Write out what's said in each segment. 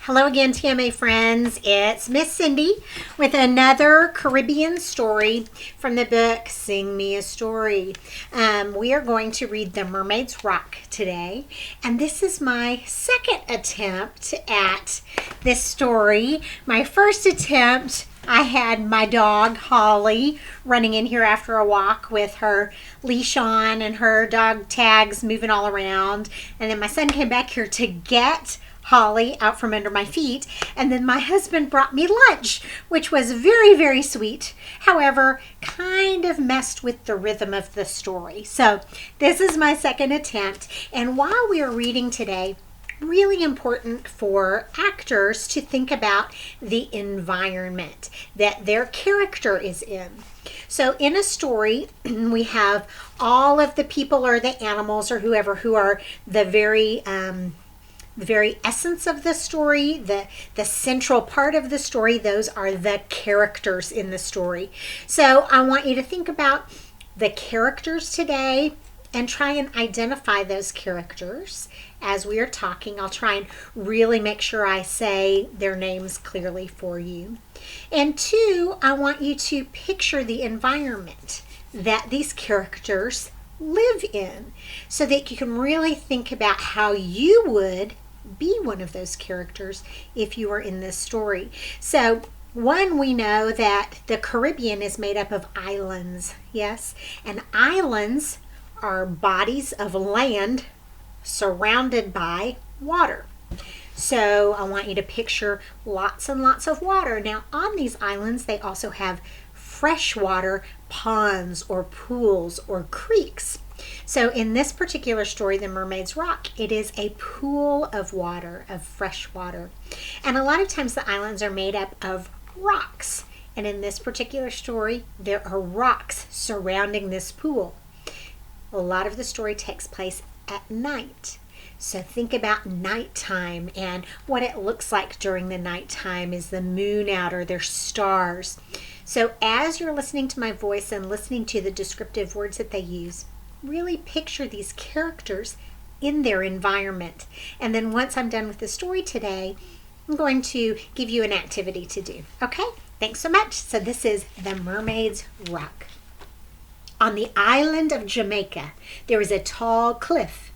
Hello again, TMA friends. It's Miss Cindy with another Caribbean story from the book Sing Me a Story. We are going to read The Mermaids Rock today, and this is my second attempt at this story. My first attempt, I had my dog Holly running in here after a walk with her leash on and her dog tags moving all around, and then my son came back here to get Holly out from under my feet, and then my husband brought me lunch, which was very, very sweet. However, kind of messed with the rhythm of the story. So this is my second attempt, and while we are reading today, really important for actors to think about the environment that their character is in. So in a story, we have all of the people or the animals or whoever who are the very essence of the story, the central part of the story. Those are the characters in the story. So I want you to think about the characters today and try and identify those characters as we are talking. I'll try and really make sure I say their names clearly for you. And two, I want you to picture the environment that these characters live in so that you can really think about how you would be one of those characters if you were in this story. So one, we know that the Caribbean is made up of islands, yes, and islands are bodies of land surrounded by water. So I want you to picture lots and lots of water. Now on these islands they also have freshwater ponds or pools or creeks. So in this particular story, The Mermaids Rock, it is a pool of water, of fresh water. And a lot of times the islands are made up of rocks. And in this particular story, there are rocks surrounding this pool. A lot of the story takes place at night. So think about nighttime and what it looks like during the nighttime. Is the moon out or there's stars? So as you're listening to my voice and listening to the descriptive words that they use, really picture these characters in their environment. And then once I'm done with the story today, I'm going to give you an activity to do. Okay? Thanks so much. So this is The Mermaids Rock. On the island of Jamaica, there is a tall cliff.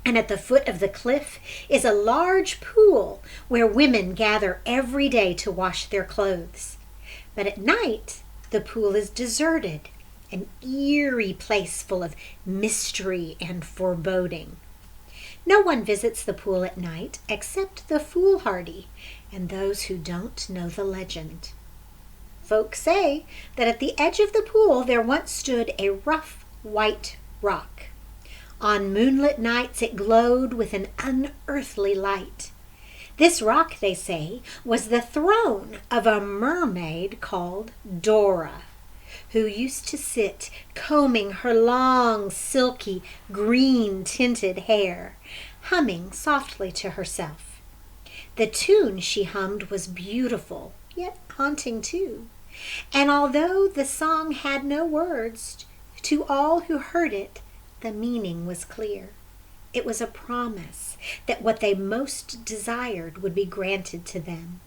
And at the foot of the cliff is a large pool where women gather every day to wash their clothes. But at night, the pool is deserted, an eerie place full of mystery and foreboding. No one visits the pool at night except the foolhardy and those who don't know the legend. Folks say that at the edge of the pool there once stood a rough white rock. On moonlit nights it glowed with an unearthly light. This rock, they say, was the throne of a mermaid called Dora, who used to sit combing her long, silky, green-tinted hair, humming softly to herself. The tune she hummed was beautiful, yet haunting too. And although the song had no words, to all who heard it, the meaning was clear. It was a promise that what they most desired would be granted to them.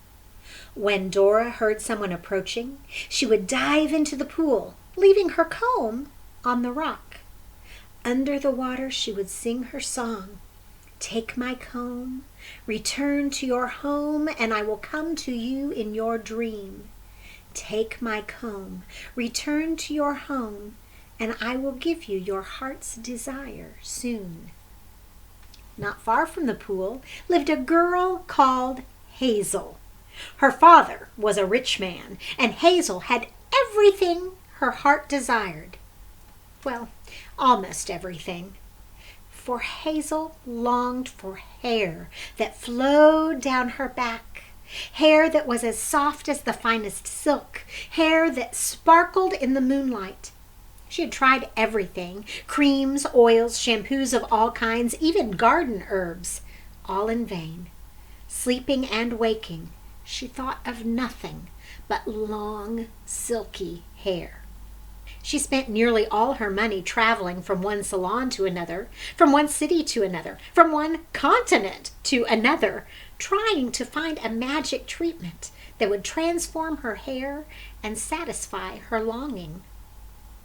When Dora heard someone approaching, she would dive into the pool, leaving her comb on the rock. Under the water she would sing her song, "Take my comb, return to your home, and I will come to you in your dream. Take my comb, return to your home, and I will give you your heart's desire soon." Not far from the pool lived a girl called Hazel. Her father was a rich man, and Hazel had everything her heart desired. Well, almost everything. For Hazel longed for hair that flowed down her back, hair that was as soft as the finest silk, hair that sparkled in the moonlight. She had tried everything, creams, oils, shampoos of all kinds, even garden herbs, all in vain. Sleeping and waking, she thought of nothing but long, silky hair. She spent nearly all her money traveling from one salon to another, from one city to another, from one continent to another, trying to find a magic treatment that would transform her hair and satisfy her longing.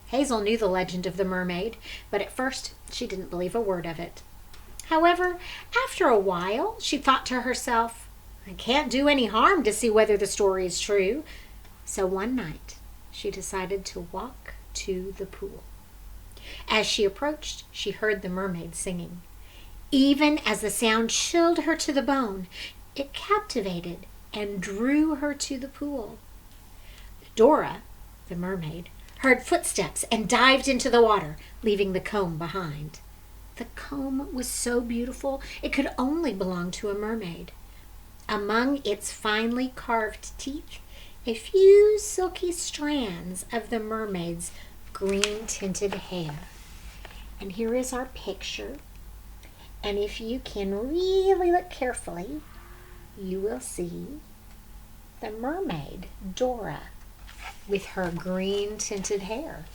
Hazel knew the legend of the mermaid, but at first she didn't believe a word of it. However, after a while, she thought to herself, I can't do any harm to see whether the story is true. So one night, she decided to walk to the pool. As she approached, she heard the mermaid singing. Even as the sound chilled her to the bone, it captivated and drew her to the pool. Dora, the mermaid, heard footsteps and dived into the water, leaving the comb behind. The comb was so beautiful it could only belong to a mermaid. Among its finely carved teeth, a few silky strands of the mermaid's green-tinted hair. And here is our picture. And if you can really look carefully, you will see the mermaid, Dora, with her green-tinted hair.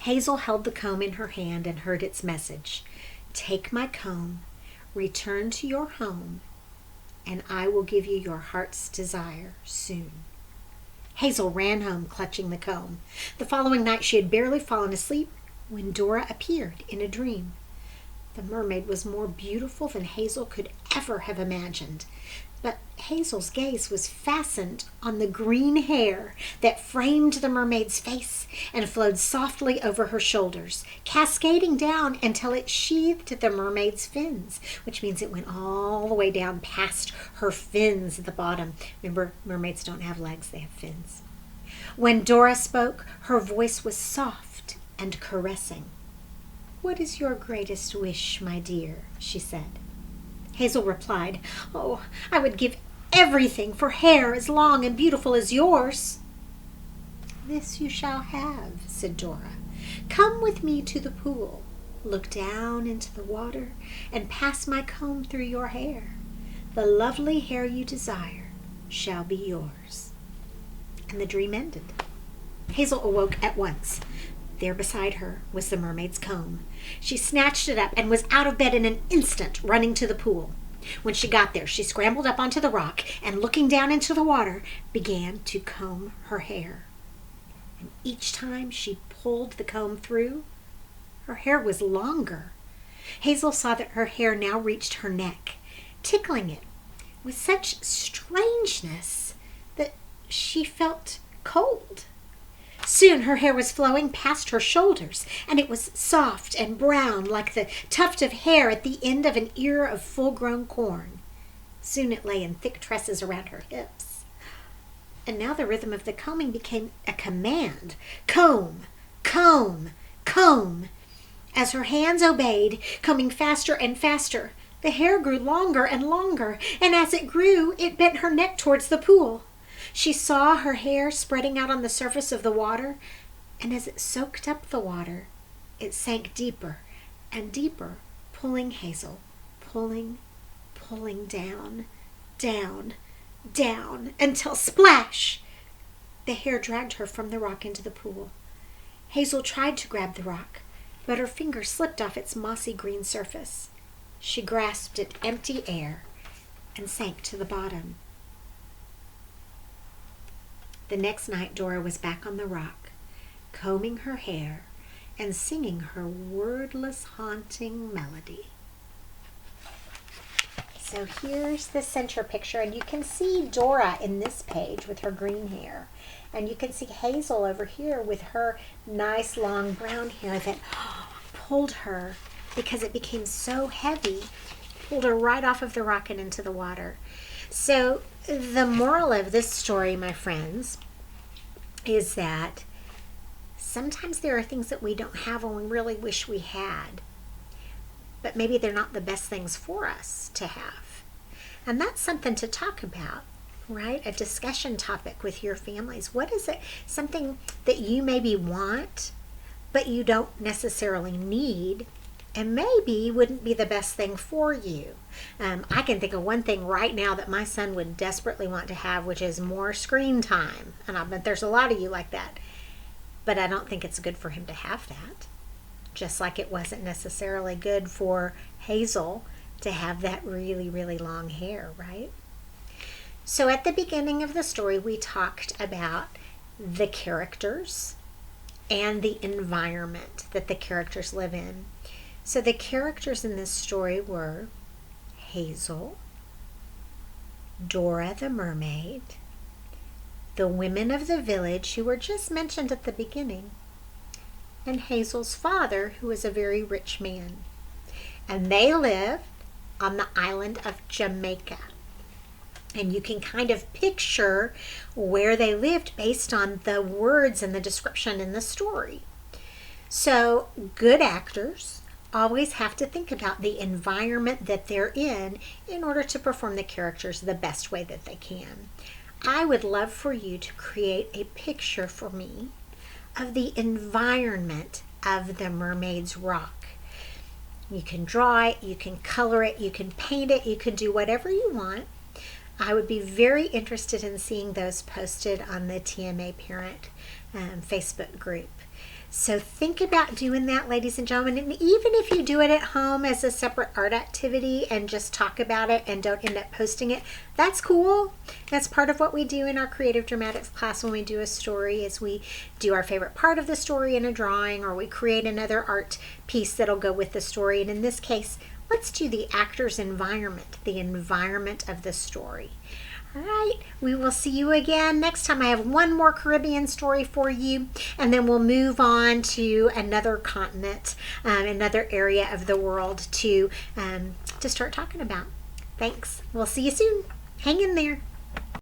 Hazel held the comb in her hand and heard its message. Take my comb, return to your home, and I will give you your heart's desire soon. Hazel ran home, clutching the comb. The following night she had barely fallen asleep when Dora appeared in a dream. The mermaid was more beautiful than Hazel could ever have imagined. But Hazel's gaze was fastened on the green hair that framed the mermaid's face and flowed softly over her shoulders, cascading down until it sheathed the mermaid's fins, which means it went all the way down past her fins at the bottom. Remember, mermaids don't have legs, they have fins. When Dora spoke, her voice was soft and caressing. What is your greatest wish, my dear? She said. Hazel replied, Oh, I would give everything for hair as long and beautiful as yours. This you shall have, said Dora. Come with me to the pool. Look down into the water and pass my comb through your hair. The lovely hair you desire shall be yours. And the dream ended. Hazel awoke at once. There beside her was the mermaid's comb. She snatched it up and was out of bed in an instant, running to the pool. When she got there, she scrambled up onto the rock and, looking down into the water, began to comb her hair. And each time she pulled the comb through, her hair was longer. Hazel saw that her hair now reached her neck, tickling it with such strangeness that she felt cold. Soon her hair was flowing past her shoulders, and it was soft and brown like the tuft of hair at the end of an ear of full-grown corn. Soon it lay in thick tresses around her hips. And now the rhythm of the combing became a command. Comb, comb, comb. As her hands obeyed, combing faster and faster, the hair grew longer and longer, and as it grew, it bent her neck towards the pool. She saw her hair spreading out on the surface of the water, and as it soaked up the water, it sank deeper and deeper, pulling Hazel, pulling down, down, down, until splash! The hair dragged her from the rock into the pool. Hazel tried to grab the rock, but her fingers slipped off its mossy green surface. She grasped at empty air and sank to the bottom. The next night, Dora was back on the rock, combing her hair and singing her wordless, haunting melody. So here's the center picture, and you can see Dora in this page with her green hair. And you can see Hazel over here with her nice long brown hair that pulled her, because it became so heavy, pulled her right off of the rock and into the water. So the moral of this story, my friends, is that sometimes there are things that we don't have and we really wish we had, but maybe they're not the best things for us to have. And that's something to talk about, right? A discussion topic with your families. What is it, something that you maybe want, but you don't necessarily need, and maybe wouldn't be the best thing for you? I can think of one thing right now that my son would desperately want to have, which is more screen time. And I bet there's a lot of you like that. But I don't think it's good for him to have that. Just like it wasn't necessarily good for Hazel to have that really, really long hair, right? So at the beginning of the story, we talked about the characters and the environment that the characters live in. So the characters in this story were Hazel, Dora the mermaid, the women of the village who were just mentioned at the beginning, and Hazel's father, who was a very rich man. And they lived on the island of Jamaica. And you can kind of picture where they lived based on the words and the description in the story. So good actors always have to think about the environment that they're in order to perform the characters the best way that they can. I would love for you to create a picture for me of the environment of the Mermaid's Rock. You can draw it, you can color it, you can paint it, you can do whatever you want. I would be very interested in seeing those posted on the TMA Parent Facebook group. So think about doing that, ladies and gentlemen. And even if you do it at home as a separate art activity and just talk about it and don't end up posting it, that's cool. That's part of what we do in our creative dramatics class when we do a story, is we do our favorite part of the story in a drawing, or we create another art piece that'll go with the story. And in this case, let's do the actor's environment, the environment of the story. All right, we will see you again next time. I have one more Caribbean story for you, and then we'll move on to another continent, another area of the world to start talking about. Thanks. We'll see you soon. Hang in there.